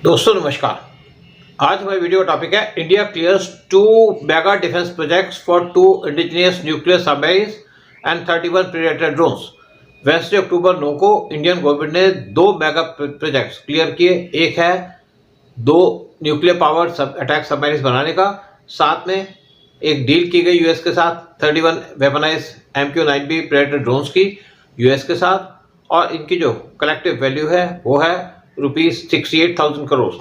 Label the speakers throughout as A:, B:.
A: दोस्तों नमस्कार। आज हमारी वीडियो का टॉपिक है India clears 2 mega defence projects for 2 indigenous nuclear submarines and 31 predator drones. Wednesday October 9 को इंडियन गवर्नमेंट ने 2 मेगा प्रोजेक्ट्स क्लियर किए। एक है 2 न्यूक्लियर पावर्ड अटैक सबमरीन्स बनाने का, साथ में एक डील की गई यूएस के साथ 31 वेपनाइज MQ-9B प्रेडेटर ड्रोन्स की यूएस के साथ, और इनकी जो कलेक्टिव वैल्यू है वो है ₹68,000 करोड़।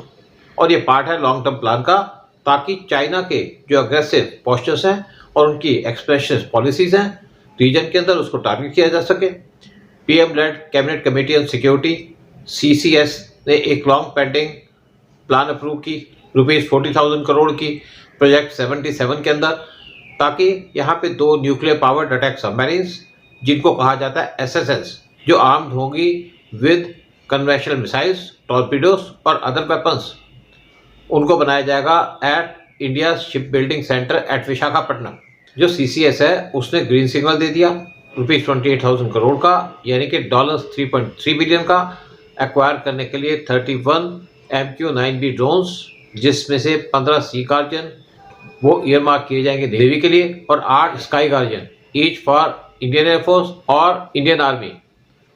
A: और ये पार्ट है लॉन्ग टर्म प्लान का, ताकि चाइना के जो अग्रेसिव पोस्चर्स हैं और उनकी एक्सप्रेशन पॉलिसीज हैं रीजन के अंदर उसको टारगेट किया जा सके। PM led cabinet committee on security CCS ने एक लॉन्ग पेंडिंग प्लान अप्रूव की ₹40,000 करोड़ की प्रोजेक्ट 77 के अंदर, ताकि यहाँ पे 2 न्यूक्लियर पावर्ड अटैक सबमरीन्स जिनको कहा जाता है SSNs, जो आर्म्ड होगी विद कन्वेंशनल मिसाइल्स, टॉर्पीडोज और अदर वेपन्स, उनको बनाया जाएगा at India ship building centre at Visakhapatnam. जो CCS है उसने ग्रीन सिग्नल दे दिया ₹28,000 करोड़ का, यानी कि $3.3 बिलियन का एक्वायर करने के लिए 31 MQ-9B ड्रोन्स, जिसमें से 15 सी गार्जियन वो ईयरमार्क किए जाएंगे नेवी के लिए और 8 sky guardian each for Indian air force और इंडियन आर्मी।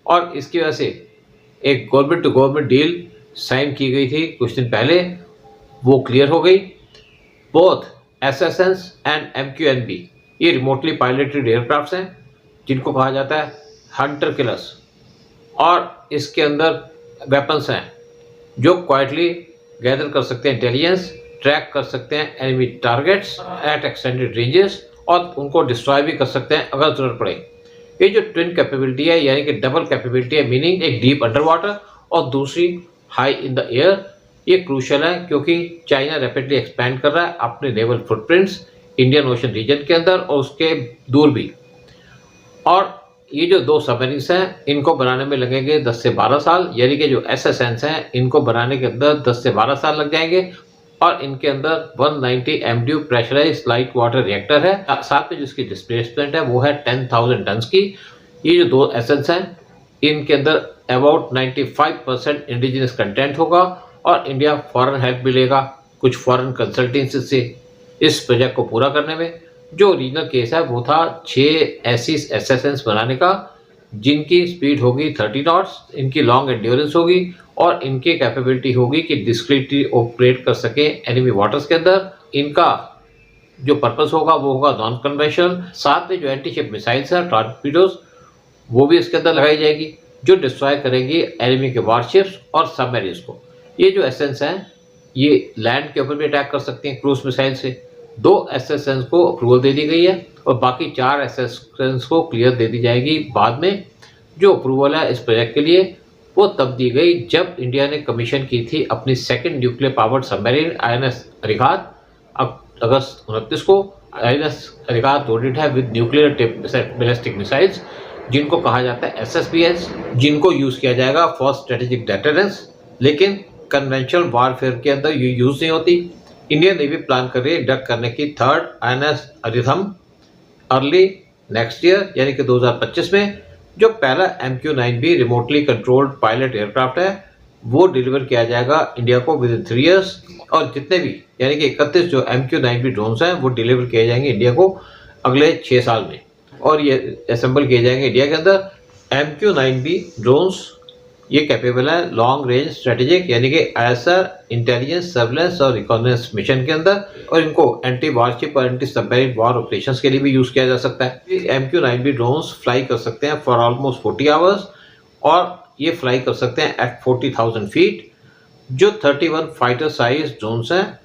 A: और इसकी वजह से एक government to government deal sign की गई थी कुछ दिन पहले, वो क्लियर हो गई। बोथ SSNs एंड MQ-9B ये रिमोटली पायलटेड एयरक्राफ्ट्स हैं जिनको कहा जाता है हंटर किलर्स, और इसके अंदर वेपन्स हैं जो क्वाइटली गैदर कर सकते हैं इंटेलिजेंस, ट्रैक कर सकते हैं enemy targets at extended ranges और उनको डिस्ट्रॉय भी कर सकते हैं अगर जरूरत पड़े। ये जो ट्विन कैपेबिलिटी है, यानी कि डबल कैपेबिलिटी है, मीनिंग एक डीप अंडर वाटर और दूसरी हाई इन द एयर, ये क्रूशल है क्योंकि चाइना रैपिडली एक्सपैंड कर रहा है अपने naval footprints Indian Ocean region के अंदर और उसके दूर भी। और ये जो 2 सबमरीन्स हैं इनको बनाने में लगेंगे 10 से 12 साल, यानी कि जो SSNs हैं इनको बनाने के अंदर 10 से 12 साल लग जाएंगे। और इनके अंदर 190 MTU pressurised light water reactor है, साथ में जिसकी डिस्प्लेसमेंट है वो है 10,000 टन की। ये जो 2 SSNs हैं इनके अंदर अबाउट 95% इंडिजिनस कंटेंट होगा और इंडिया फॉरेन हेल्प भी लेगा कुछ फॉरेन कंसल्टेंसी से इस प्रोजेक्ट को पूरा करने में। जो ओरिजिनल केस है वो था 6 ऐसी SSNs बनाने का जिनकी स्पीड होगी 30 नॉट्स, इनकी लॉन्ग एंड्योरेंस होगी और इनकी कैपेबिलिटी होगी कि डिस्क्रीटली ऑपरेट कर सके एनिमी वाटर्स के अंदर। इनका जो पर्पस होगा वो होगा नॉन कन्वेंशनल, साथ में जो एंटी शिप मिसाइल्स हैं टॉर्पीडोज वो भी इसके अंदर लगाई जाएगी जो डिस्ट्रॉय करेंगी एनिमी के वारशिप्स और सबमरीन्स को। ये जो SSNs हैं ये लैंड के ऊपर भी अटैक कर सकते हैं क्रूज मिसाइल से। 2 SSNs को अप्रूवल दे दी गई है और बाकी 4 SSNs को क्लियर दे दी जाएगी बाद में। जो अप्रूवल है इस प्रोजेक्ट के लिए वो तब दी गई जब इंडिया ने कमीशन की थी अपनी second nuclear powered submarine INS Arihant. अब अगस्त 29 को INS अरिहंत लोडेड है विद न्यूक्लियर बैलिस्टिक मिसाइल्स जिनको कहा जाता है SSBS, जिनको यूज़ किया जाएगा फॉर स्ट्रेटेजिक डेटरेंस, लेकिन कन्वेंशनल वारफेयर के अंदर ये यूज़ नहीं होती। इंडियन नेवी प्लान कर रही है डक करने की 3rd INS Arihant early next year, यानी कि 2025 में। जो पहला MQ-9B remotely controlled pilot aircraft है वो डिलीवर किया जाएगा इंडिया को विद इन 3 ईयर्स, और जितने भी यानी कि 31 जो MQ-9B ड्रोन्स हैं वो डिलीवर किए जाएंगे इंडिया को अगले 6 साल में, और ये असेंबल किए जाएंगे इंडिया के अंदर। MQ-9B ड्रोन्स ये कैपेबल है लॉन्ग रेंज स्ट्रेटेजिक यानी कि ISR इंटेलिजेंस सर्वेलेंस और रिकॉग्निजेंस मिशन के अंदर, और इनको एंटी वारशिप और एंटी सबमरीन वार ऑपरेशंस के लिए भी यूज़ किया जा सकता है। MQ-9B ड्रोन्स फ्लाई कर सकते हैं फॉर ऑलमोस्ट 40 आवर्स और ये फ्लाई कर सकते हैं एट 40,000 फीट। जो 31 फाइटर साइज ड्रोन्स हैं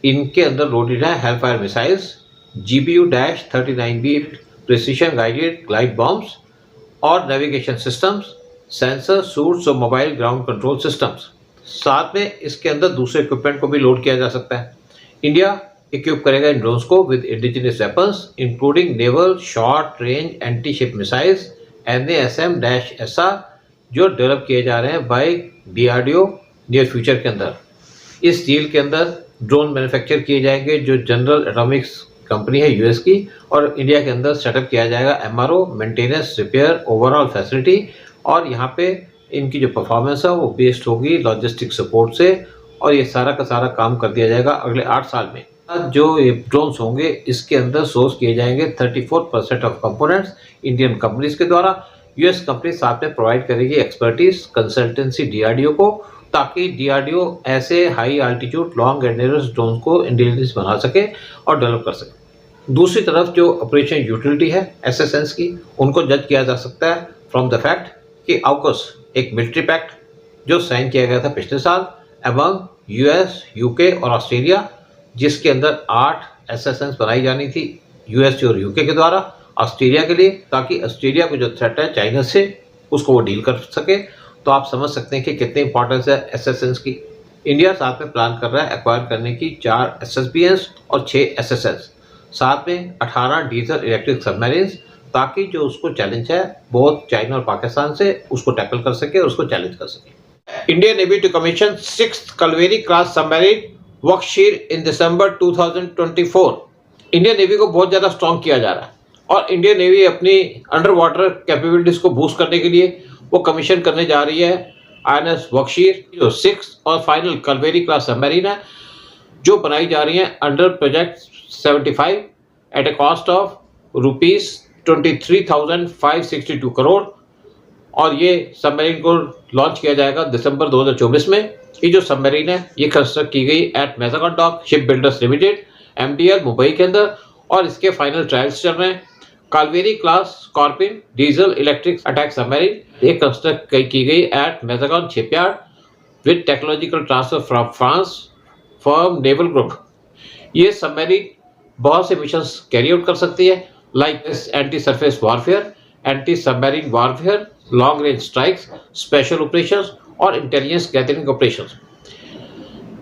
A: इनके अंदर लोडेड है Hellfire missiles, GPU-39B precision guided glide bombs और नेविगेशन सिस्टम्स, सेंसर सूट्स और मोबाइल ग्राउंड कंट्रोल सिस्टम्स। साथ में इसके अंदर दूसरे इक्विपमेंट को भी लोड किया जा सकता है। इंडिया इक्विप करेगा इन ड्रोन्स को with indigenous weapons including naval short range anti ship missiles NASM-SR जो डेवलप किए जा रहे हैं बाय DRDO नियर फ्यूचर के अंदर। इस डील के अंदर ड्रोन मैन्युफैक्चर किए जाएंगे जो जनरल एटॉमिक्स कंपनी है यूएस की, और इंडिया के अंदर सेटअप किया जाएगा MRO maintenance repair overall facility, और यहाँ पे इनकी जो परफॉर्मेंस है वो बेस्ड होगी लॉजिस्टिक सपोर्ट से और ये सारा का सारा काम कर दिया जाएगा अगले 8 साल में। जो ये ड्रोन्स होंगे इसके अंदर सोर्स किए जाएंगे 34% ऑफ कंपोनेंट्स इंडियन कंपनीज के द्वारा। यूएस कंपनी साथ में प्रोवाइड करेगी एक्सपर्टीज कंसल्टेंसी डीआरडीओ को, ताकि डीआरडीओ ऐसे high altitude long endurance drone को इंटेलिजेंस बना सके और डेवलप कर सके। दूसरी तरफ जो ऑपरेशन यूटिलिटी है एसएसएन्स की, उनको जज किया जा सकता है फ्रॉम द फैक्ट कि AUKUS एक मिलिट्री पैक्ट जो साइन किया गया था पिछले साल अमंग यूएस, यूके और ऑस्ट्रेलिया, जिसके अंदर 8 एसएसएन्स बनाई जानी थी यूएस और यूके के द्वारा ऑस्ट्रेलिया के लिए, ताकि ऑस्ट्रेलिया को जो थ्रेट है चाइना से उसको वो डील कर सके। तो आप समझ सकते हैं कि कितनी इंपॉर्टेंस है एसएसएन्स की। इंडिया साथ में प्लान कर रहा है एक्वायर करने की 4 एसएसबीएन्स और 6 एसएसएन्स, साथ में 18 डीजल इलेक्ट्रिक सबमरीन्स, ताकि जो उसको चैलेंज है बहुत चाइना और पाकिस्तान से उसको टैकल कर सके और उसको चैलेंज कर सके। Indian navy to commission 6th Kalvari class submarine Vagsheer in December 2024। Indian navy को बहुत ज़्यादा स्ट्रॉन्ग किया जा रहा है और इंडियन नेवी अपनी अंडर वाटर कैपेबिलिटीज़ को बूस्ट करने के लिए वो कमीशन करने जा रही है INS वक्शीर, जो 6th और फाइनल कलवेरी क्लास सबमरीन है, जो बनाई जा रही है under project 75 at a cost of ₹23,562 crore. और ये सबमरीन को लॉन्च किया जाएगा दिसंबर 2024 में। ये जो सबमरीन है ये कंस्ट्रक्ट की गई at Mazagon dock shipbuilders limited MDL Mumbai के अंदर, और इसके फाइनल ट्रायल्स चल रहे हैं। Kalvari class Scorpene diesel electric attack submarine ये कंस्ट्रक्ट की गई at Mazagon shipyard with technological transfer from France firm Naval Group. ये सबमरीन बहुत से मिशंस कैरी आउट कर सकती है, like anti surface warfare, anti submarine warfare, long range strikes, special operations और इंटेलिजेंस गैदरिंग ऑपरेशंस।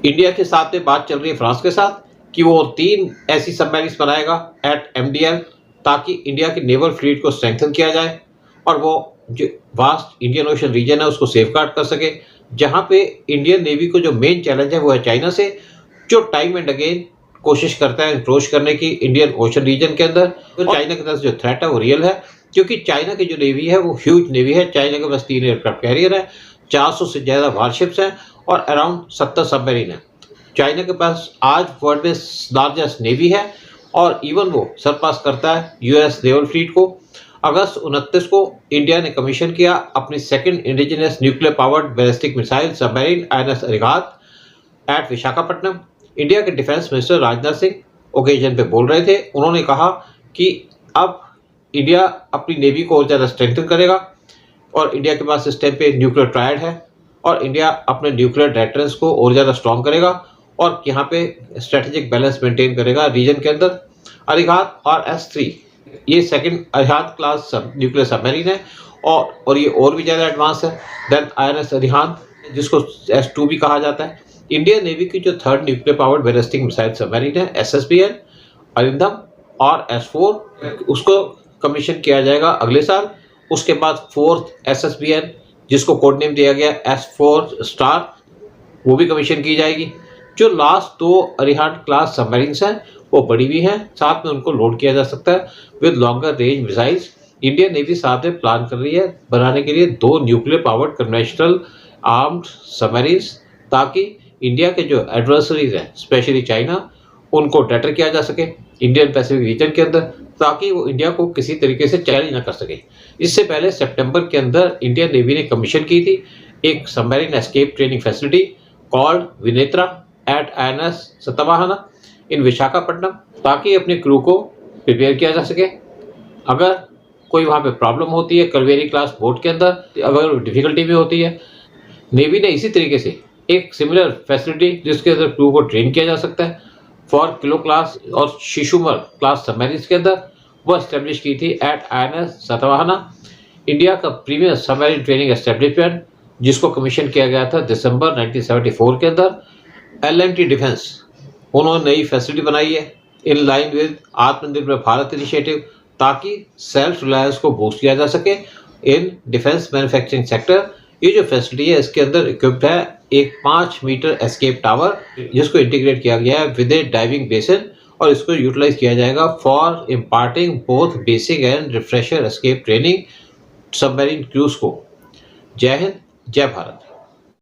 A: इंडिया के साथ में बात चल रही है फ्रांस के साथ कि वो 3 ऐसी सबमरीन्स बनाएगा एट MDL, ताकि इंडिया की नेवल फ्लीट को स्ट्रेंथन किया जाए और वो जो वास्ट इंडियन ओशन रीजन है उसको सेफगार्ड कर सके, जहाँ पे इंडियन नेवी को जो मेन चैलेंज है वो है चाइना से, जो टाइम एंड अगेन कोशिश करता है अप्रोच करने की इंडियन ओशन रीजन के अंदर। तो चाइना की तरफ से जो थ्रेट है वो रियल है, क्योंकि चाइना की जो नेवी है वो ह्यूज नेवी है। चाइना के पास 3 एयरक्राफ्ट कैरियर है, 400 से ज़्यादा वारशिप्स हैं और अराउंड 70 सबमरीन है। चाइना के पास आज वर्ल्ड में लार्जेस्ट नेवी है और इवन वो सरपास करता है यूएस नेवल फ्लीट को। अगस्त 29 को इंडिया ने कमीशन किया अपनी second indigenous nuclear powered ballistic missile submarine INS Arihant at Visakhapatnam. India के defence minister Rajnath Singh occasion पे बोल रहे थे। उन्होंने कहा कि अब इंडिया अपनी नेवी को और ज़्यादा स्ट्रेंथन करेगा और इंडिया के पास इस टाइम पे न्यूक्लियर ट्रायड है और इंडिया अपने न्यूक्लियर डेटरेंस को और ज़्यादा स्ट्रॉन्ग करेगा और यहाँ पे स्ट्रेटेजिक बैलेंस मेंटेन करेगा रीजन के अंदर। अरिहंत और S3 ये second Arihant class nuclear submarine है और ये और भी ज़्यादा एडवांस है देन INS अरिहंत, जिसको S2 भी कहा जाता है। इंडियन नेवी की जो third nuclear powered ballistic missile submarine है SSBN अरिंदम और S4, उसको कमीशन किया जाएगा अगले साल। उसके बाद 4th SSBN जिसको कोड नेम दिया गया S4 स्टार, वो भी कमीशन की जाएगी। जो लास्ट 2 अरिहंत क्लास सबमरीन्स हैं वो बड़ी भी हैं, साथ में उनको लोड किया जा सकता है with longer range missiles. Indian navy साथ में प्लान कर रही है बनाने के लिए 2 nuclear powered conventional armed submarines, ताकि इंडिया के जो एडवर्सरीज हैं स्पेशली चाइना, उनको डेटर किया जा सके इंडियन पैसिफिक रीजन के अंदर, ताकि वो इंडिया को किसी तरीके से चैलेंज न कर सके। इससे पहले सितंबर के अंदर इंडियन नेवी ने कमीशन की थी एक submarine escape training facility called Vinetra at INS Satavahana in Visakhapatnam, ताकि अपने क्रू को प्रिपेयर किया जा सके। अगर कोई वहाँ पे प्रॉब्लम होती है कलवेरी क्लास बोट के अंदर, अगर डिफिकल्टी भी होती है, नेवी ने इसी तरीके से एक सिमिलर फैसिलिटी जिसके अंदर क्रू को ट्रेन किया जा सकता है फॉर किलो क्लास और शिशुमर क्लास सबमरीन्स के अंदर, वो एस्टेब्लिश की थी एट INS सतवाहना। इंडिया का प्रीमियर सबमरीन ट्रेनिंग एस्टेब्लिशमेंट जिसको कमीशन किया गया था दिसंबर 1974 के अंदर। L&T डिफेंस उन्होंने नई फैसिलिटी बनाई है इन लाइन विद आत्मनिर्भर भारत इनिशिएटिव, ताकि सेल्फ रिलायंस को बूस्ट किया जा सके इन डिफेंस मैन्युफैक्चरिंग सेक्टर। ये जो फैसिलिटी है इसके अंदर इक्विप्ड है एक 5 मीटर एस्केप टावर, जिसको इंटीग्रेट किया गया है विद ए डाइविंग बेसिन, और इसको यूटिलाइज किया जाएगा for imparting both basic and refresher escape training submarine cruise को। जय हिंद, जय भारत।